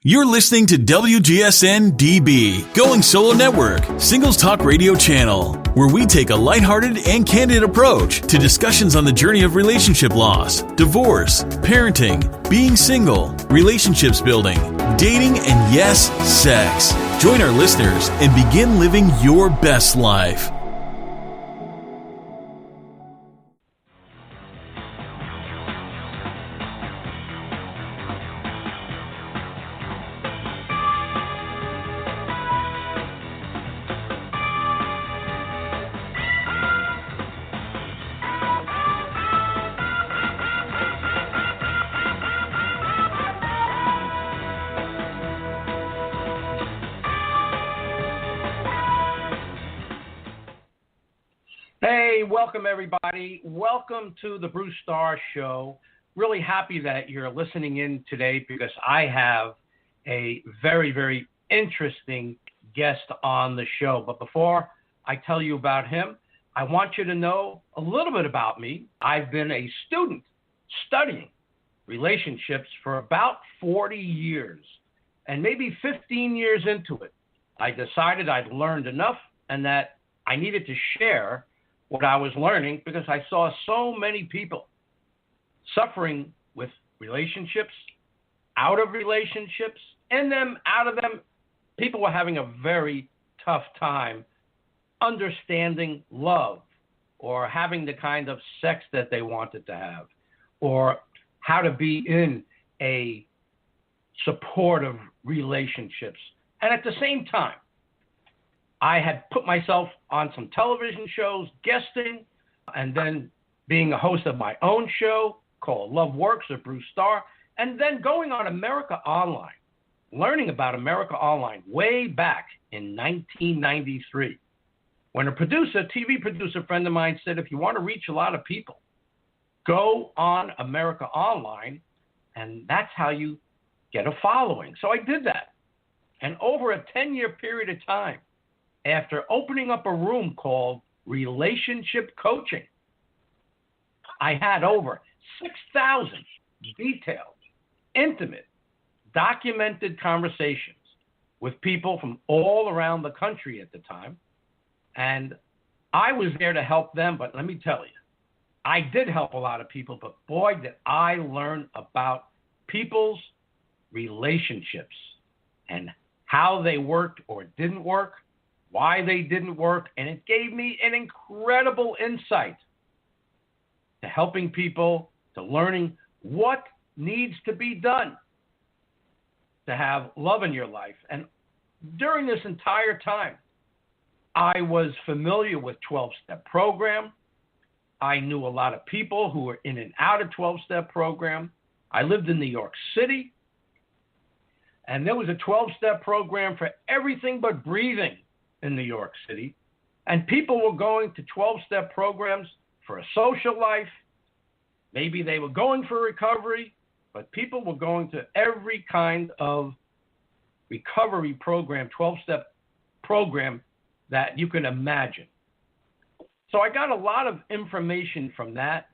You're listening to WGSN-DB, Going Solo Network, Singles Talk Radio channel, where we take a lighthearted and candid approach to discussions on the journey of relationship loss, divorce, parenting, being single, relationships building, dating, and yes, sex. Join our listeners and begin living your best life. Hey, welcome everybody. Welcome to the Bruce Starr Show. Really happy that you're listening in today because I have a very, very interesting guest on the show. But before I tell you about him, I want you to know a little bit about me. I've been a student studying relationships for about 40 years, and maybe 15 years into it, I decided I'd learned enough and that I needed to share what I was learning because I saw so many people suffering with relationships, out of relationships, and them out of them. People were having a very tough time understanding love or having the kind of sex that they wanted to have or how to be in a supportive relationships. And at the same time, I had put myself on some television shows, guesting, and then being a host of my own show called Love Works with Bruce Starr, and then going on America Online, learning about America Online way back in 1993, when a TV producer friend of mine said, if you want to reach a lot of people, go on America Online, and that's how you get a following. So I did that. And over a 10-year period of time, after opening up a room called Relationship Coaching, I had over 6,000 detailed, intimate, documented conversations with people from all around the country at the time. And I was there to help them, but let me tell you, I did help a lot of people, but boy, did I learn about people's relationships and how they worked or didn't work, why they didn't work, and it gave me an incredible insight to helping people, to learning what needs to be done to have love in your life. And during this entire time, I was familiar with 12-step program. I knew a lot of people who were in and out of 12-step program. I lived in New York City, and there was a 12-step program for everything but breathing in New York City, and people were going to 12-step programs for a social life. Maybe they were going for recovery, but people were going to every kind of recovery program, 12-step program that you can imagine. So I got a lot of information from that,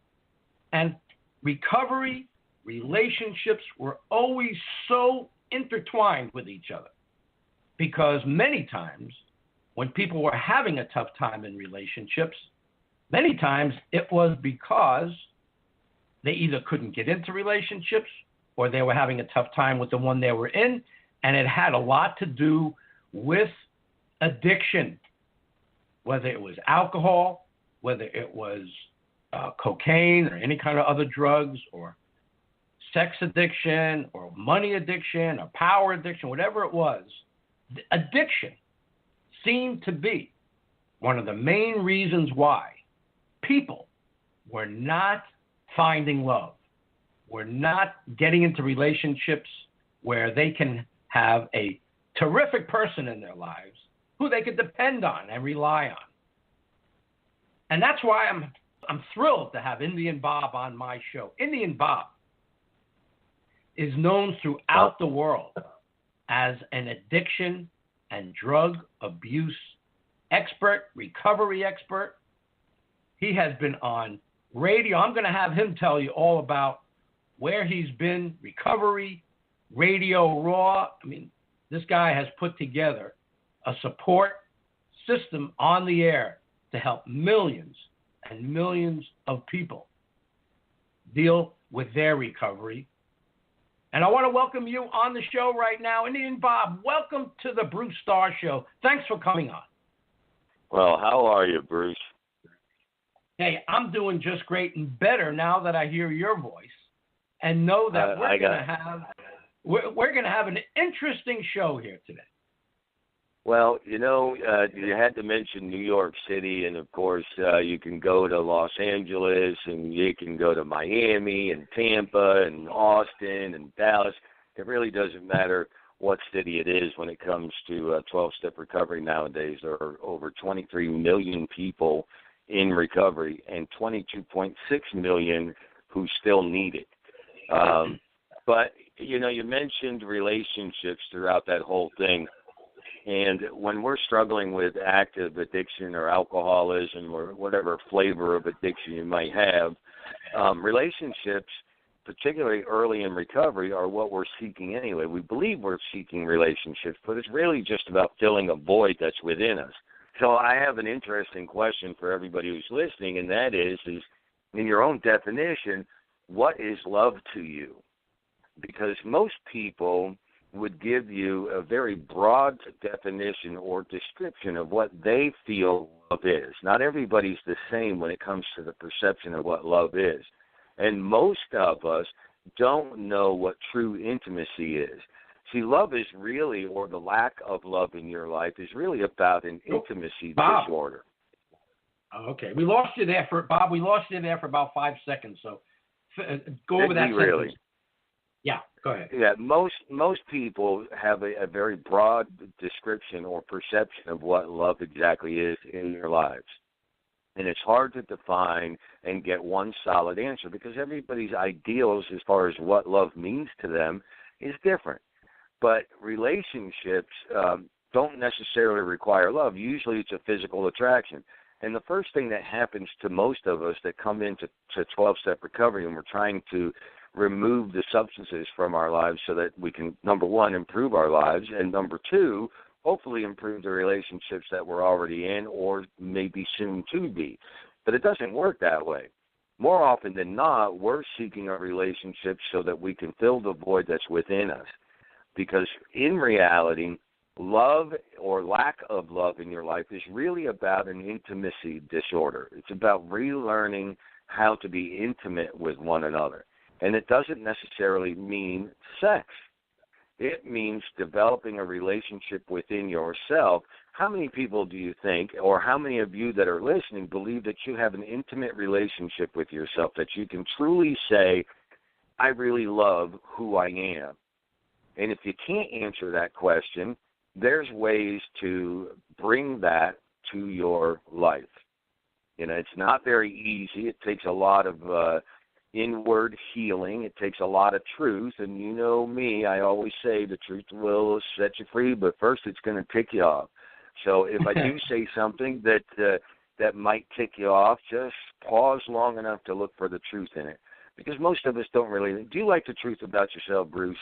and recovery, relationships were always so intertwined with each other because many times when people were having a tough time in relationships, many times it was because they either couldn't get into relationships or they were having a tough time with the one they were in, and it had a lot to do with addiction, whether it was alcohol, whether it was cocaine or any kind of other drugs, or sex addiction or money addiction or power addiction, whatever it was. Addiction seemed to be one of the main reasons why people were not finding love, were not getting into relationships where they can have a terrific person in their lives who they could depend on and rely on. And that's why I'm thrilled to have Indian Bob on my show. Indian Bob is known throughout the world as an addiction and drug abuse expert, recovery expert. He has been on radio. I'm going to have him tell you all about where he's been, recovery, Radio Raw. I mean, this guy has put together a support system on the air to help millions and millions of people deal with their recovery. And I want to welcome you on the show right now. Indian Bob, welcome to the Bruce Starr Show. Thanks for coming on. Well, how are you, Bruce? Hey, I'm doing just great and better now that I hear your voice and know that we're going to have an interesting show here today. Well, you had to mention New York City, and of course, you can go to Los Angeles, and you can go to Miami, and Tampa, and Austin, and Dallas. It really doesn't matter what city it is when it comes to 12-step recovery nowadays. There are over 23 million people in recovery and 22.6 million who still need it. But, you mentioned relationships throughout that whole thing. And when we're struggling with active addiction or alcoholism or whatever flavor of addiction you might have, relationships, particularly early in recovery, are what we're seeking anyway. We believe we're seeking relationships, but it's really just about filling a void that's within us. So I have an interesting question for everybody who's listening, and that is in your own definition, what is love to you? Because most people would give you a very broad definition or description of what they feel love is. Not everybody's the same when it comes to the perception of what love is. And most of us don't know what true intimacy is. See, love is really, or the lack of love in your life, is really about an intimacy disorder. Okay, we lost you there for about 5 seconds. So go over that sentence. Really? Yeah, go ahead. Yeah, most people have a very broad description or perception of what love exactly is in their lives. And it's hard to define and get one solid answer because everybody's ideals as far as what love means to them is different. But relationships don't necessarily require love. Usually it's a physical attraction. And the first thing that happens to most of us that come into 12-step recovery and we're trying to remove the substances from our lives so that we can, number one, improve our lives, and number two, hopefully improve the relationships that we're already in or maybe soon to be. But it doesn't work that way. More often than not, we're seeking a relationship so that we can fill the void that's within us. Because in reality, love or lack of love in your life is really about an intimacy disorder. It's about relearning how to be intimate with one another. And it doesn't necessarily mean sex. It means developing a relationship within yourself. How many people do you think, or how many of you that are listening, believe that you have an intimate relationship with yourself, that you can truly say, I really love who I am? And if you can't answer that question, there's ways to bring that to your life. It's not very easy. It takes a lot of inward healing. It takes a lot of truth, and you know me, I always say the truth will set you free, but first it's going to tick you off. So if I do say something that might tick you off, just pause long enough to look for the truth in it, because most of us don't really. Do you like the truth about yourself, Bruce?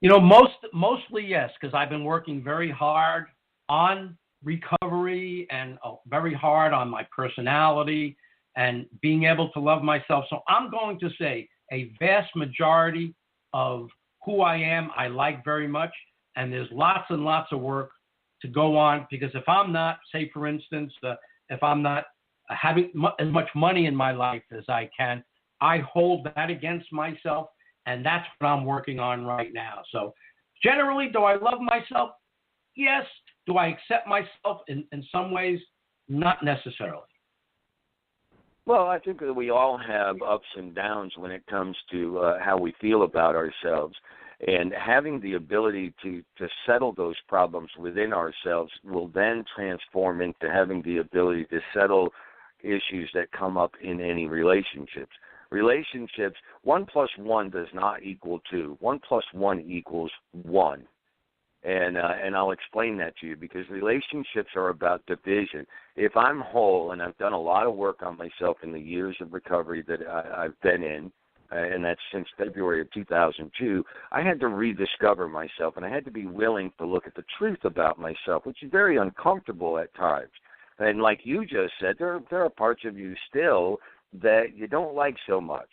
Mostly yes, because I've been working very hard on recovery and very hard on my personality and being able to love myself. So I'm going to say a vast majority of who I am, I like very much. And there's lots and lots of work to go on, because if I'm not, say for instance, if I'm not having as much money in my life as I can, I hold that against myself. And that's what I'm working on right now. So generally, do I love myself? Yes. Do I accept myself in some ways? Not necessarily. Well, I think that we all have ups and downs when it comes to how we feel about ourselves. And having the ability to settle those problems within ourselves will then transform into having the ability to settle issues that come up in any relationships. Relationships, 1 + 1 does not equal 2. 1 + 1 = 1. And I'll explain that to you, because relationships are about division. If I'm whole, and I've done a lot of work on myself in the years of recovery that I've been in, and that's since February of 2002, I had to rediscover myself, and I had to be willing to look at the truth about myself, which is very uncomfortable at times. And like you just said, there are parts of you still that you don't like so much,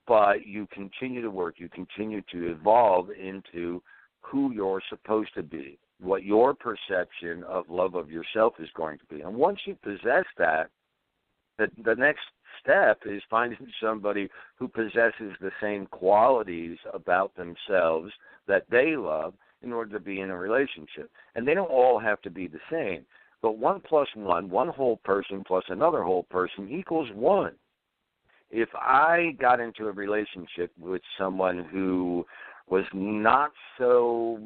but you continue to work, you continue to evolve into who you're supposed to be, what your perception of love of yourself is going to be. And once you possess that, the next step is finding somebody who possesses the same qualities about themselves that they love in order to be in a relationship. And they don't all have to be the same. But 1 plus 1, one whole person plus another whole person equals 1. If I got into a relationship with someone who was not so,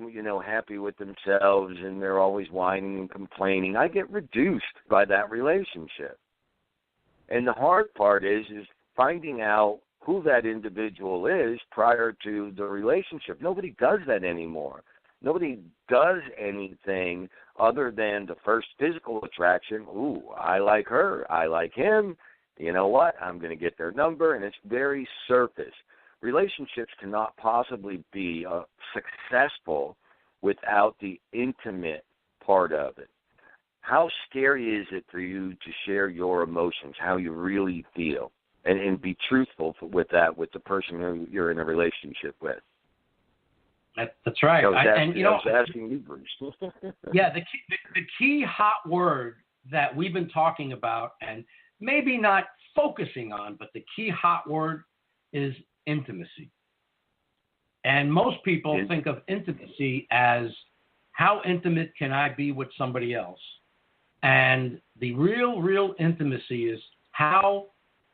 happy with themselves and they're always whining and complaining, I get reduced by that relationship. And the hard part is finding out who that individual is prior to the relationship. Nobody does that anymore. Nobody does anything other than the first physical attraction. Ooh, I like her. I like him. You know what? I'm going to get their number, and it's very surface. Relationships cannot possibly be successful without the intimate part of it. How scary is it for you to share your emotions, how you really feel, and be truthful with that with the person who you're in a relationship with? That's right. I was asking you, Bruce. Yeah, the key hot word that we've been talking about, and maybe not focusing on, but the key hot word is intimacy. And most people think of intimacy as how intimate can I be with somebody else? And the real intimacy is how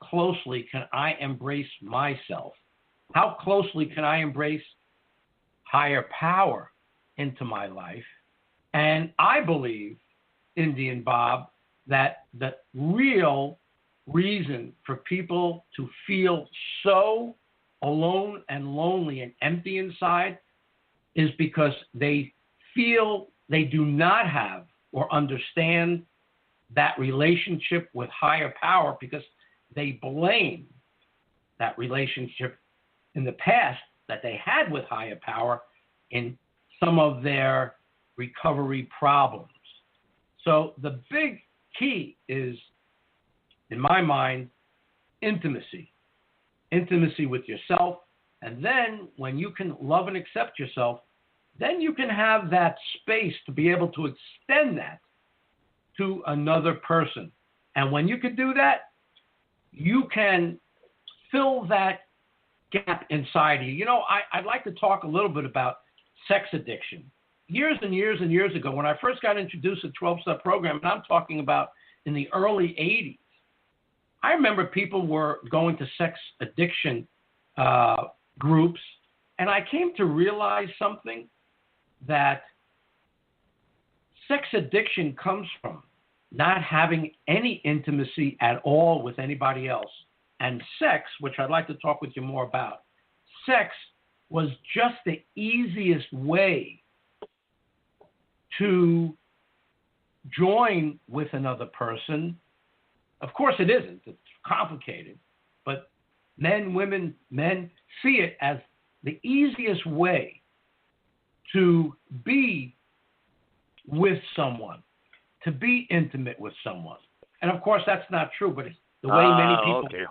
closely can I embrace myself? How closely can I embrace higher power into my life? And I believe, Indian Bob, that the real reason for people to feel so alone and lonely and empty inside is because they feel they do not have or understand that relationship with higher power, because they blame that relationship in the past that they had with higher power in some of their recovery problems. So the big key is, in my mind, intimacy. Intimacy with yourself. And then when you can love and accept yourself, then you can have that space to be able to extend that to another person. And when you can do that, you can fill that gap inside you. I'd like to talk a little bit about sex addiction. Years and years and years ago, when I first got introduced to 12-step program, and I'm talking about in the early 80s, I remember people were going to sex addiction groups, and I came to realize something, that sex addiction comes from not having any intimacy at all with anybody else. And sex, which I'd like to talk with you more about, sex was just the easiest way to join with another person. Of course it isn't. It's complicated. But men see it as the easiest way to be with someone, to be intimate with someone. And of course that's not true, but it's the way many people... Okay,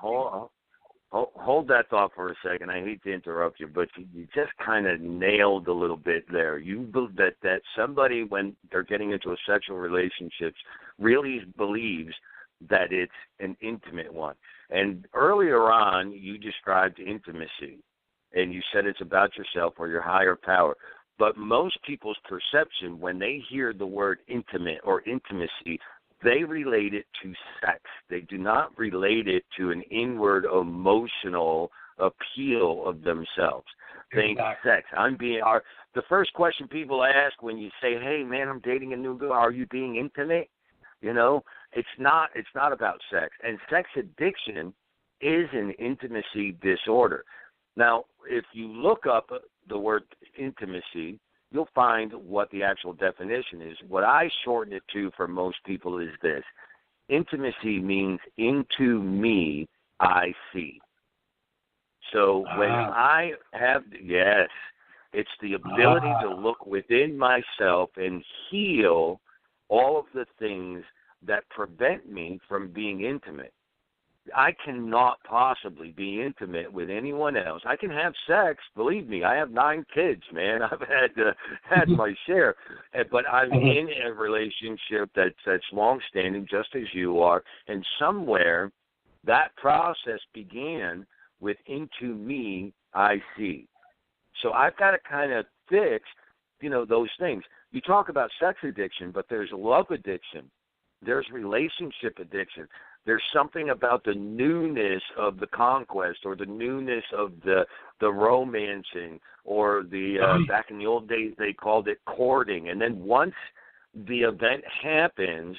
hold that thought for a second. I hate to interrupt you, but you just kind of nailed a little bit there. You believe that somebody, when they're getting into a sexual relationship, really believes that it's an intimate one. And earlier on, you described intimacy, and you said it's about yourself or your higher power. But most people's perception, when they hear the word intimate or intimacy, they relate it to sex. They do not relate it to an inward emotional appeal of themselves. Think sex. The first question people ask when you say, "Hey, man, I'm dating a new girl. Are you being intimate?" It's not about sex. And sex addiction is an intimacy disorder. Now, if you look up the word intimacy, you'll find what the actual definition is. What I shorten it to for most people is this. Intimacy means into me I see. So when I have, yes, it's the ability to look within myself and heal all of the things that prevent me from being intimate. I cannot possibly be intimate with anyone else. I can have sex, believe me. I have 9 kids, man. I've had my share, but I'm in a relationship that's long-standing, just as you are. And somewhere that process began with "into me I see." So I've got to kind of fix, those things. You talk about sex addiction, but there's love addiction. There's relationship addiction. There's something about the newness of the conquest, or the newness of the romancing, or the back in the old days they called it courting. And then once the event happens,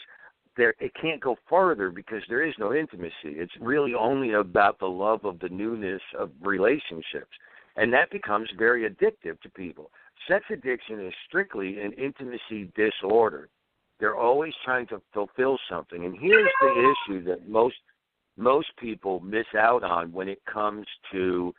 it can't go further because there is no intimacy. It's really only about the love of the newness of relationships. And that becomes very addictive to people. Sex addiction is strictly an intimacy disorder. They're always trying to fulfill something. And here's the issue that most people miss out on when it comes to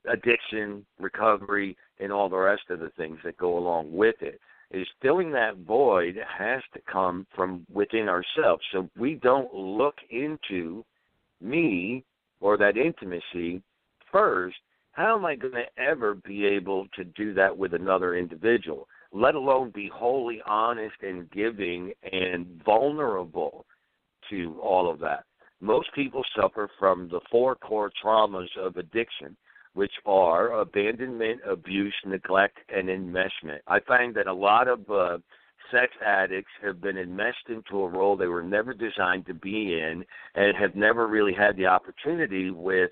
addiction, recovery, and all the rest of the things that go along with it, is filling that void has to come from within ourselves. So we don't look into me or that intimacy first. How am I going to ever be able to do that with another individual, let alone be wholly honest and giving and vulnerable to all of that? Most people suffer from the 4 core traumas of addiction, which are abandonment, abuse, neglect, and enmeshment. I find that a lot of sex addicts have been enmeshed into a role they were never designed to be in, and have never really had the opportunity with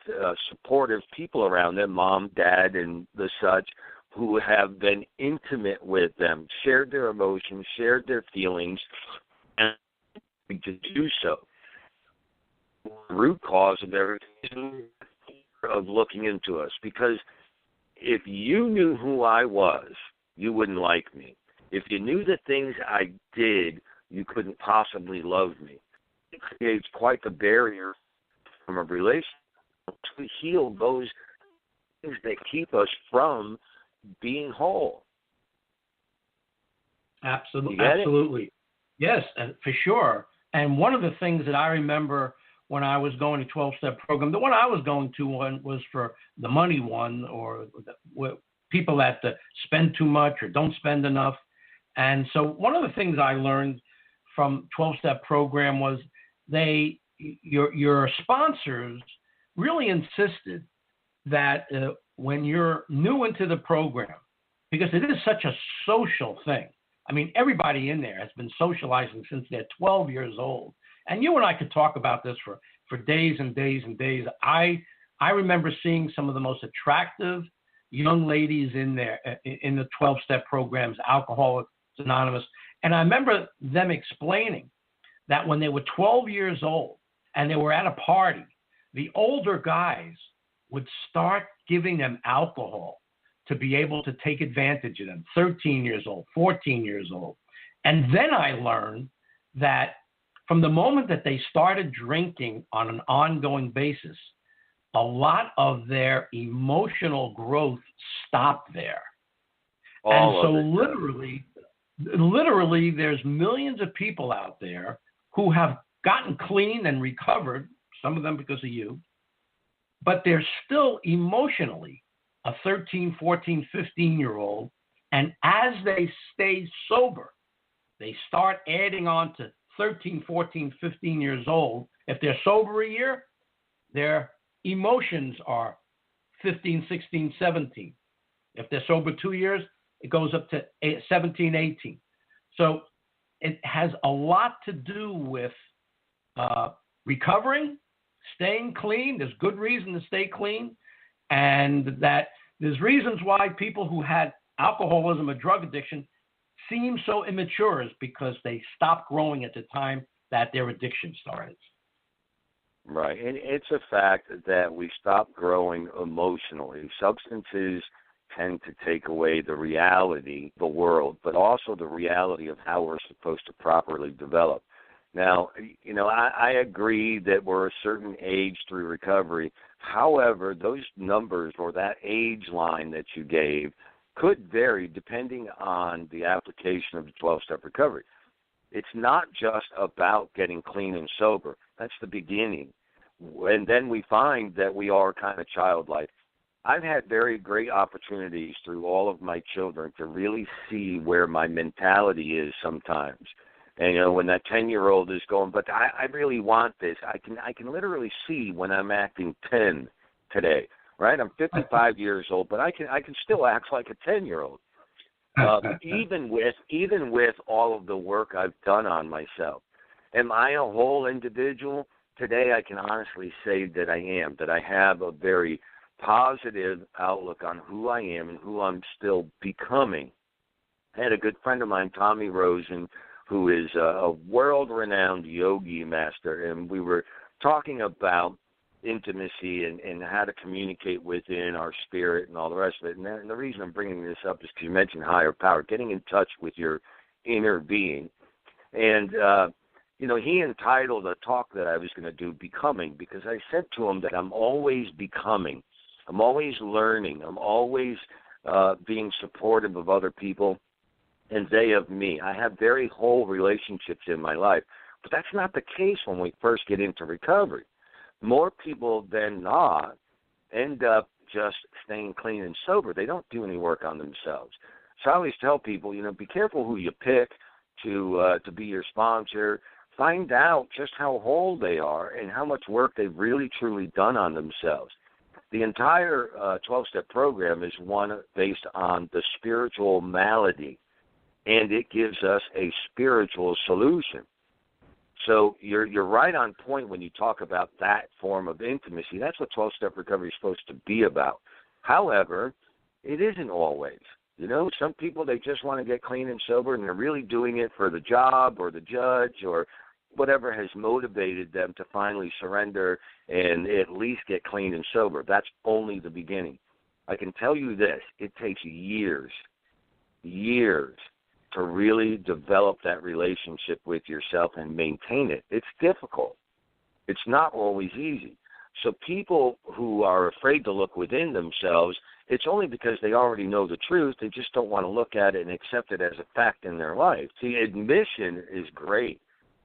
supportive people around them, mom, dad, and the such, who have been intimate with them, shared their emotions, shared their feelings, and to do so. The root cause of everything of looking into us, because if you knew who I was, you wouldn't like me. If you knew the things I did, you couldn't possibly love me. It creates quite the barrier from a relationship to heal those things that keep us from being whole. Absolutely. Yes, for sure. And one of the things that I remember when I was going to 12-step program, the one I was going to was for the money one, or people that spend too much or don't spend enough. And so one of the things I learned from 12-step program was your sponsors really insisted that when you're new into the program, because it is such a social thing. I mean, everybody in there has been socializing since they're 12 years old. And you and I could talk about this for days and days and days. I remember seeing some of the most attractive young ladies in there in the 12-step programs, Alcoholics Anonymous. And I remember them explaining that when they were 12 years old and they were at a party, the older guys would start giving them alcohol to be able to take advantage of them, 13 years old, 14 years old. And then I learned that from the moment that they started drinking on an ongoing basis, a lot of their emotional growth stopped there. Literally, there's millions of people out there who have gotten clean and recovered, some of them because of you, but they're still emotionally a 13, 14, 15-year-old. And as they stay sober, they start adding on to 13, 14, 15 years old. If they're sober a year, their emotions are 15, 16, 17. If they're sober 2 years, it goes up to 17, 18. So it has a lot to do with recovering, staying clean. There's good reason to stay clean. And that there's reasons why people who had alcoholism or drug addiction seem so immature, is because they stopped growing at the time that their addiction started. Right. And it's a fact that we stop growing emotionally. Substances tend to take away the reality of the world, but also the reality of how we're supposed to properly develop. Now, I agree that we're a certain age through recovery. However, those numbers or that age line that you gave could vary depending on the application of the 12-step recovery. It's not just about getting clean and sober. That's the beginning. And then we find that we are kind of childlike. I've had very great opportunities through all of my children to really see where my mentality is sometimes. And, when that 10-year-old is going, but I really want this. I can literally see when I'm acting 10 today, right? I'm 55 years old, but I can still act like a 10-year-old. Even with all of the work I've done on myself. Am I a whole individual? Today I can honestly say that I am, that I have a very positive outlook on who I am and who I'm still becoming. I had a good friend of mine, Tommy Rosen, who is a world-renowned yogi master, and we were talking about intimacy and how to communicate within our spirit and all the rest of it. And the reason I'm bringing this up is because you mentioned higher power, getting in touch with your inner being. And, he entitled a talk that I was going to do, Becoming, because I said to him that I'm always becoming. I'm always learning. I'm always being supportive of other people and they of me. I have very whole relationships in my life, but that's not the case when we first get into recovery. More people than not end up just staying clean and sober. They don't do any work on themselves. So I always tell people, be careful who you pick to be your sponsor. Find out just how whole they are and how much work they've really, truly done on themselves. The entire 12-step program is one based on the spiritual malady, and it gives us a spiritual solution. So you're right on point when you talk about that form of intimacy. That's what 12-step recovery is supposed to be about. However, it isn't always. Some people, they just want to get clean and sober, and they're really doing it for the job or the judge or whatever has motivated them to finally surrender and at least get clean and sober. That's only the beginning. I can tell you this, it takes years to really develop that relationship with yourself and maintain it. It's difficult. It's not always easy. So people who are afraid to look within themselves, it's only because they already know the truth. They just don't want to look at it and accept it as a fact in their life. See, admission is great.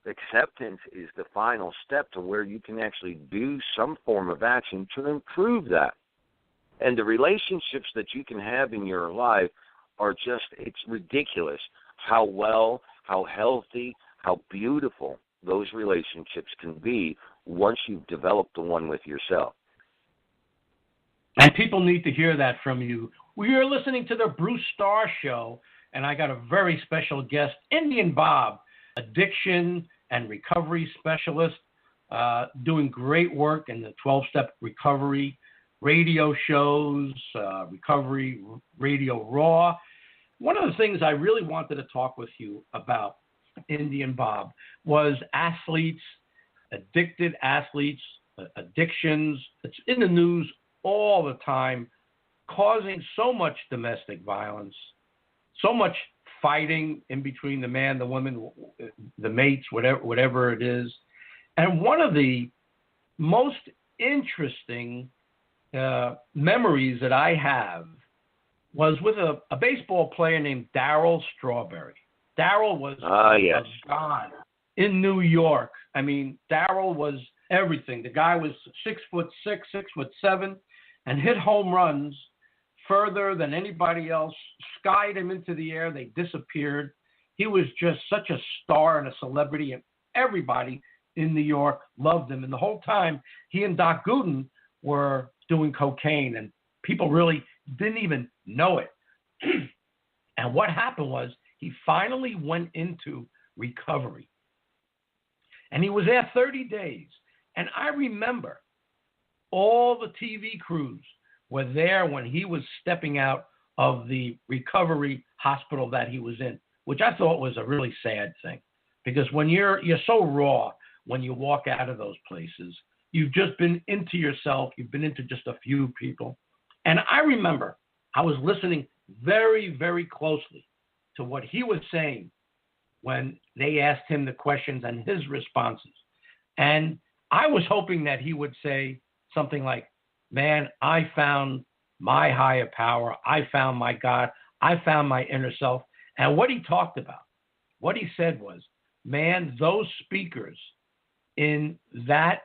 Acceptance is the final step to where you can actually do some form of action to improve that. And the relationships that you can have in your life are just, it's ridiculous how well, how healthy, how beautiful those relationships can be once you've developed the one with yourself. And people need to hear that from you. We are listening to the Bruce Starr Show, and I got a very special guest, Indian Bob, addiction and recovery specialist, doing great work in the 12-step recovery radio shows, Recovery Radio Raw. One of the things I really wanted to talk with you about, Indian Bob, was athletes, addicted athletes, addictions. It's in the news all the time, causing so much domestic violence, so much fighting in between the man, the woman, the mates, whatever it is. And one of the most interesting memories that I have was with a baseball player named Darryl Strawberry. Darryl was a god in New York. I mean, Darryl was everything. The guy was 6'6", 6'7", and hit home runs further than anybody else, skied him into the air. They disappeared. He was just such a star and a celebrity, and everybody in New York loved him. And the whole time, he and Doc Gooden were doing cocaine, and people really didn't even know it. And what happened was he finally went into recovery. And he was there 30 days. And I remember all the TV crews were there when he was stepping out of the recovery hospital that he was in, which I thought was a really sad thing. Because when you're so raw when you walk out of those places, you've just been into yourself, you've been into just a few people. And I remember I was listening very, very closely to what he was saying. when they asked him the questions and his responses. And I was hoping that he would say something like, man, I found my higher power. I found my God. I found my inner self. And what he talked about, what he said was, man, those speakers in that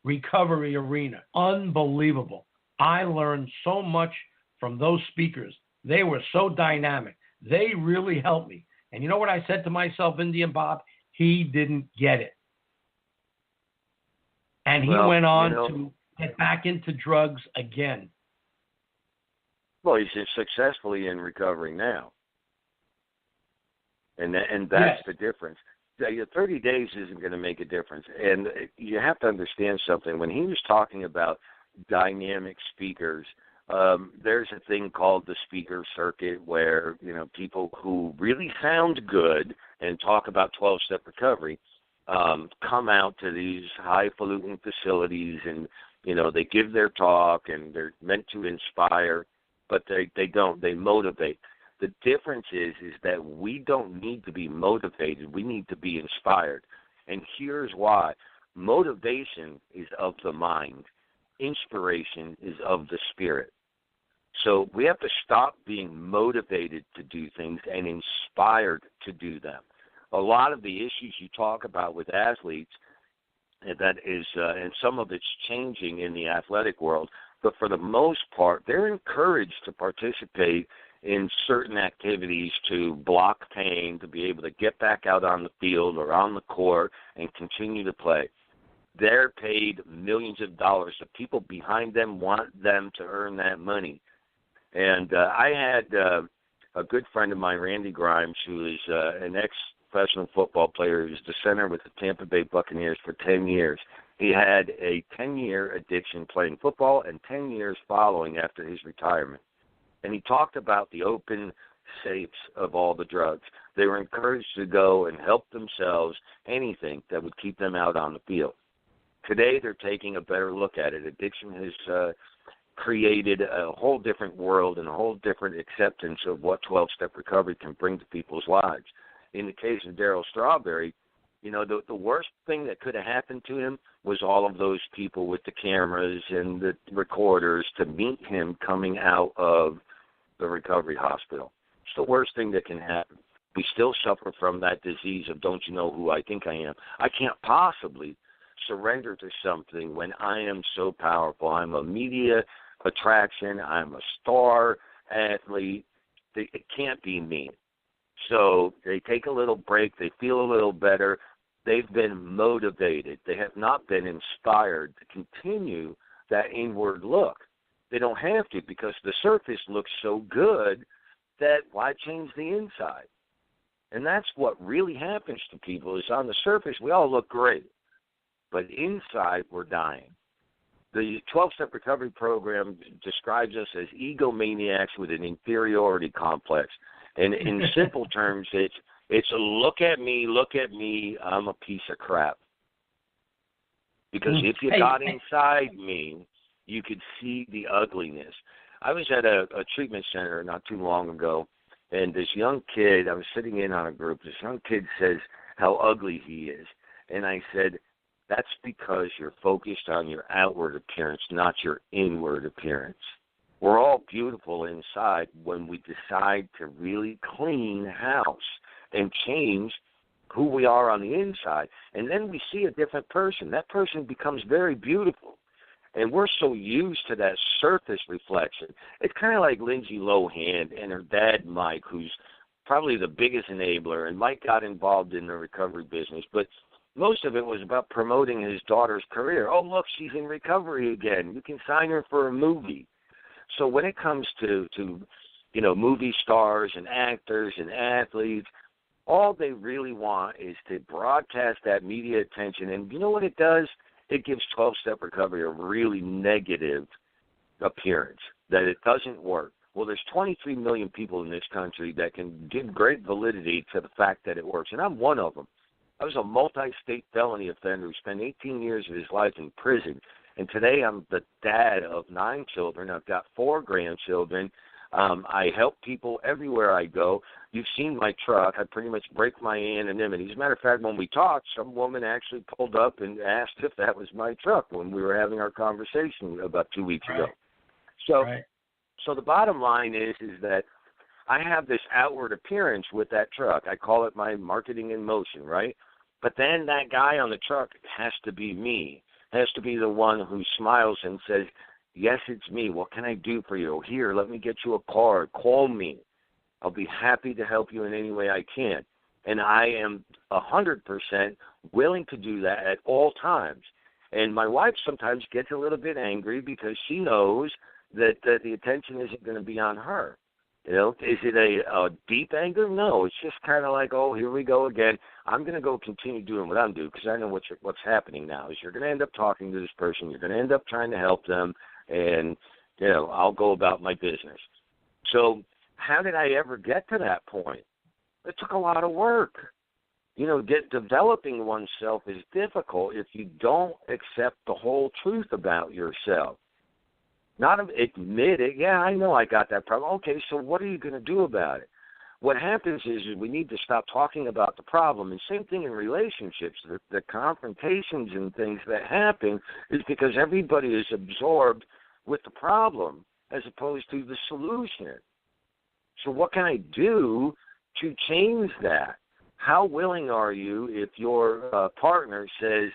recovery arena, unbelievable. I learned so much from those speakers. They were so dynamic. They really helped me. And you know what I said to myself, Indian Bob? He didn't get it. And he went on to get back into drugs again. Well, he's successfully in recovery now. And that's yes. the difference. 30 days isn't going to make a difference. And you have to understand something. When he was talking about dynamic speakers, there's a thing called the speaker circuit where, people who really sound good and talk about 12-step recovery come out to these highfalutin facilities and, they give their talk and they're meant to inspire, but they don't. They motivate. The difference is that we don't need to be motivated. We need to be inspired. And here's why. Motivation is of the mind. Inspiration is of the spirit. So we have to stop being motivated to do things and inspired to do them. A lot of the issues you talk about with athletes, that is, and some of it's changing in the athletic world, but for the most part, they're encouraged to participate in certain activities to block pain, to be able to get back out on the field or on the court and continue to play. They're paid millions of dollars. The people behind them want them to earn that money. And I had a good friend of mine, Randy Grimes, who is an ex-professional football player. He was the center with the Tampa Bay Buccaneers for 10 years. He had a 10-year addiction playing football and 10 years following after his retirement. And he talked about the open safes of all the drugs. They were encouraged to go and help themselves, anything that would keep them out on the field. Today, they're taking a better look at it. Addiction has created a whole different world and a whole different acceptance of what 12-step recovery can bring to people's lives. In the case of Darryl Strawberry, the worst thing that could have happened to him was all of those people with the cameras and the recorders to meet him coming out of the recovery hospital. It's the worst thing that can happen. We still suffer from that disease of don't you know who I think I am. I can't possibly surrender to something when I am so powerful. I'm a media attraction. I'm a star athlete. It can't be me. So they take a little break. They feel a little better. They've been motivated. They have not been inspired to continue that inward look. They don't have to because the surface looks so good that why change the inside? And that's what really happens to people is on the surface, we all look great. But inside, we're dying. The 12-step recovery program describes us as egomaniacs with an inferiority complex. And in simple terms, it's a look at me, I'm a piece of crap. Because if you got inside me, you could see the ugliness. I was at a treatment center not too long ago, and this young kid, I was sitting in on a group, this young kid says how ugly he is. And I said, that's because you're focused on your outward appearance, not your inward appearance. We're all beautiful inside when we decide to really clean house and change who we are on the inside. And then we see a different person. That person becomes very beautiful. And we're so used to that surface reflection. It's kind of like Lindsay Lohan and her dad, Mike, who's probably the biggest enabler. And Mike got involved in the recovery business, but most of it was about promoting his daughter's career. Oh, look, she's in recovery again. You can sign her for a movie. So when it comes to movie stars and actors and athletes, all they really want is to broadcast that media attention. And you know what it does? It gives 12-step recovery a really negative appearance, that it doesn't work. Well, there's 23 million people in this country that can give great validity to the fact that it works, and I'm one of them. I was a multi-state felony offender who spent 18 years of his life in prison, and today I'm the dad of 9 children. I've got 4 grandchildren. I help people everywhere I go. You've seen my truck. I pretty much break my anonymity. As a matter of fact, when we talked, some woman actually pulled up and asked if that was my truck when we were having our conversation about 2 weeks ago. So the bottom line is that I have this outward appearance with that truck. I call it my marketing in motion, right? But then that guy on the truck has to be me, has to be the one who smiles and says, yes, it's me. What can I do for you? Here, let me get you a card. Call me. I'll be happy to help you in any way I can. And I am 100% willing to do that at all times. And my wife sometimes gets a little bit angry because she knows that the attention isn't going to be on her. You know, is it a deep anger? No, it's just kind of like, oh, here we go again. I'm going to go continue doing what I'm doing because I know what's happening now is you're going to end up talking to this person. You're going to end up trying to help them, and, you know, I'll go about my business. So how did I ever get to that point? It took a lot of work. You know, developing oneself is difficult if you don't accept the whole truth about yourself. Not admit it. Yeah, I know I got that problem. Okay, so what are you going to do about it? What happens is we need to stop talking about the problem. And same thing in relationships. The confrontations and things that happen is because everybody is absorbed with the problem as opposed to the solution. So what can I do to change that? How willing are you if your partner says,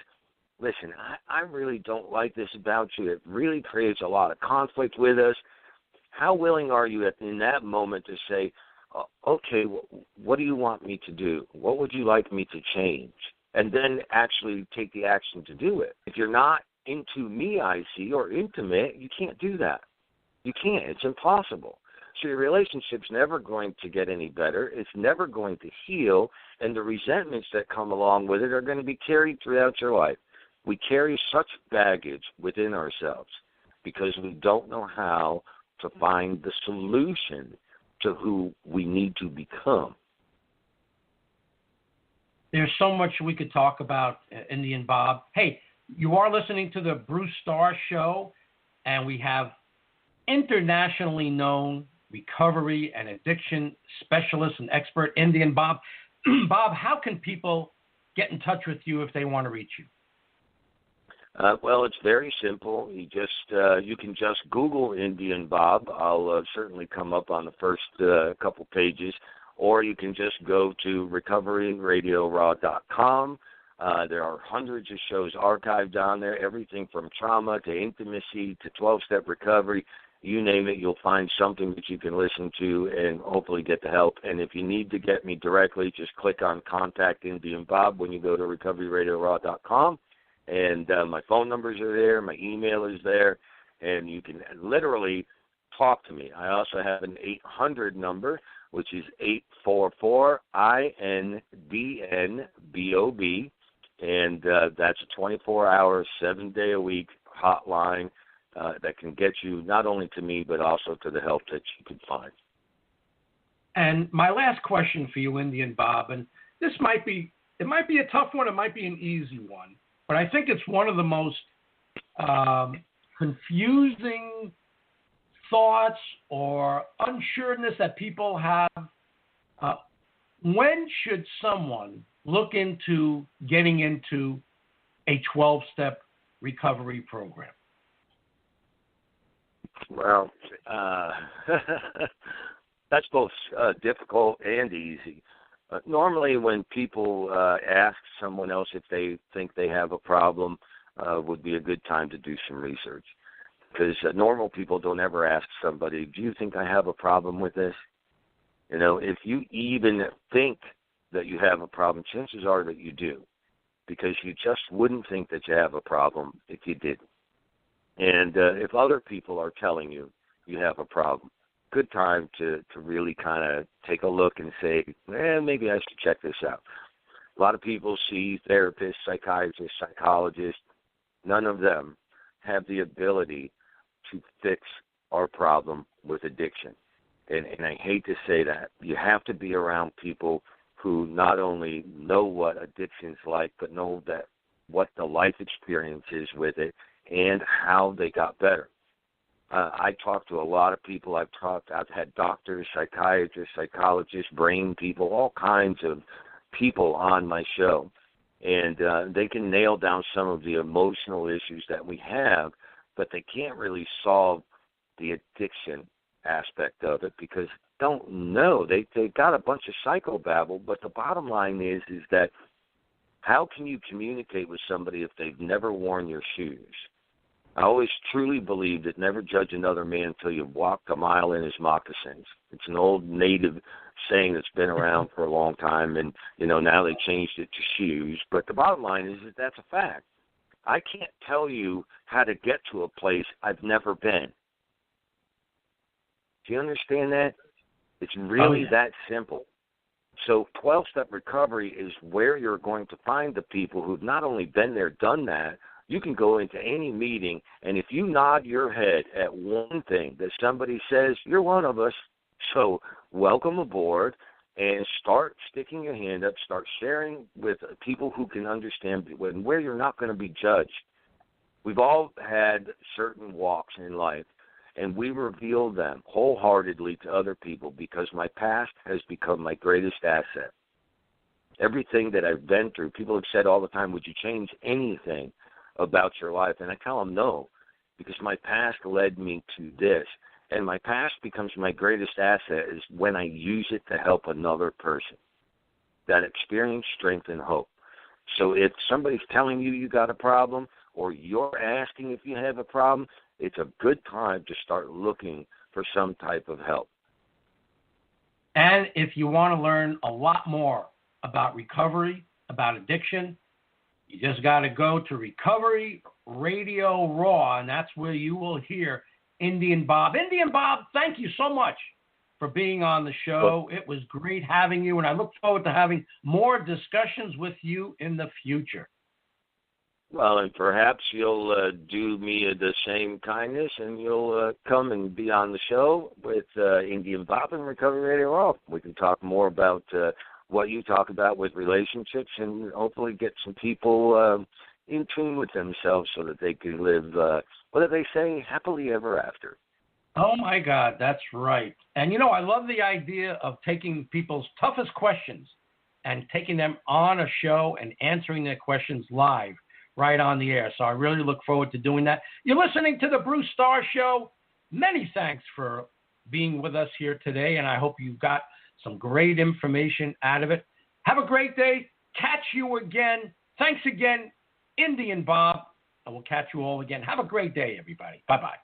listen, I really don't like this about you. It really creates a lot of conflict with us. How willing are you in that moment to say, okay, what do you want me to do? What would you like me to change? And then actually take the action to do it. If you're not into me, I see, or intimate, you can't do that. You can't. It's impossible. So your relationship's never going to get any better. It's never going to heal, and the resentments that come along with it are going to be carried throughout your life. We carry such baggage within ourselves because we don't know how to find the solution to who we need to become. There's so much we could talk about, Indian Bob. Hey, you are listening to the Bruce Starr Show, and we have internationally known recovery and addiction specialist and expert, Indian Bob. Bob, how can people get in touch with you if they want to reach you? Well, it's very simple. You can just Google Indian Bob. I'll certainly come up on the first couple pages, or you can just go to recoveryradiораw.com. There are hundreds of shows archived on there, everything from trauma to intimacy to 12-step recovery. You name it, you'll find something that you can listen to and hopefully get the help. And if you need to get me directly, just click on Contact Indian Bob when you go to recoveryradiораw.com. And my phone numbers are there, my email is there, and you can literally talk to me. I also have an 800 number, which is 844-INDNBOB, and that's a 24-hour, 7-day-a-week hotline that can get you not only to me but also to the help that you can find. And my last question for you, Indian Bob, and this might be a tough one, it might be an easy one. But I think it's one of the most confusing thoughts or unsureness that people have. When should someone look into getting into a 12-step recovery program? Well, that's both difficult and easy. Normally when people ask someone else if they think they have a problem, would be a good time to do some research. Because normal people don't ever ask somebody, do you think I have a problem with this? You know, if you even think that you have a problem, chances are that you do. Because you just wouldn't think that you have a problem if you didn't. And if other people are telling you you have a problem, good time to really kind of take a look and say, maybe I should check this out. A lot of people see therapists, psychiatrists, psychologists. None of them have the ability to fix our problem with addiction. And I hate to say that. You have to be around people who not only know what addiction's like, but know that what the life experience is with it and how they got better. I talk to a lot of people. I've had doctors, psychiatrists, psychologists, brain people, all kinds of people on my show. And they can nail down some of the emotional issues that we have, but they can't really solve the addiction aspect of it because they don't know. They got a bunch of psychobabble, but the bottom line is that how can you communicate with somebody if they've never worn your shoes? I always truly believe that never judge another man until you've walked a mile in his moccasins. It's an old native saying that's been around for a long time, and, now they changed it to shoes. But the bottom line is that that's a fact. I can't tell you how to get to a place I've never been. Do you understand that? It's really that simple. So 12-step recovery is where you're going to find the people who've not only been there, done that. You can go into any meeting, and if you nod your head at one thing that somebody says, you're one of us. So welcome aboard and start sticking your hand up, start sharing with people who can understand where you're not going to be judged. We've all had certain walks in life, and we reveal them wholeheartedly to other people because my past has become my greatest asset. Everything that I've been through, people have said all the time, would you change anything about your life? And I tell them no, because my past led me to this. And my past becomes my greatest asset is when I use it to help another person. That experience, strength, and hope. So if somebody's telling you got a problem or you're asking if you have a problem, it's a good time to start looking for some type of help. And if you want to learn a lot more about recovery, about addiction, you just got to go to Recovery Radio Raw, and that's where you will hear Indian Bob. Indian Bob, thank you so much for being on the show. It was great having you, and I look forward to having more discussions with you in the future. Well, and perhaps you'll do me the same kindness, and you'll come and be on the show with Indian Bob and Recovery Radio Raw. We can talk more about what you talk about with relationships and hopefully get some people in tune with themselves so that they can live, what do they say, happily ever after. Oh, my God, that's right. And, I love the idea of taking people's toughest questions and taking them on a show and answering their questions live right on the air. So I really look forward to doing that. You're listening to the Bruce Starr Show. Many thanks for being with us here today, and I hope you got some great information out of it. Have a great day. Catch you again. Thanks again, Indian Bob, and we'll catch you all again. Have a great day, everybody. Bye-bye.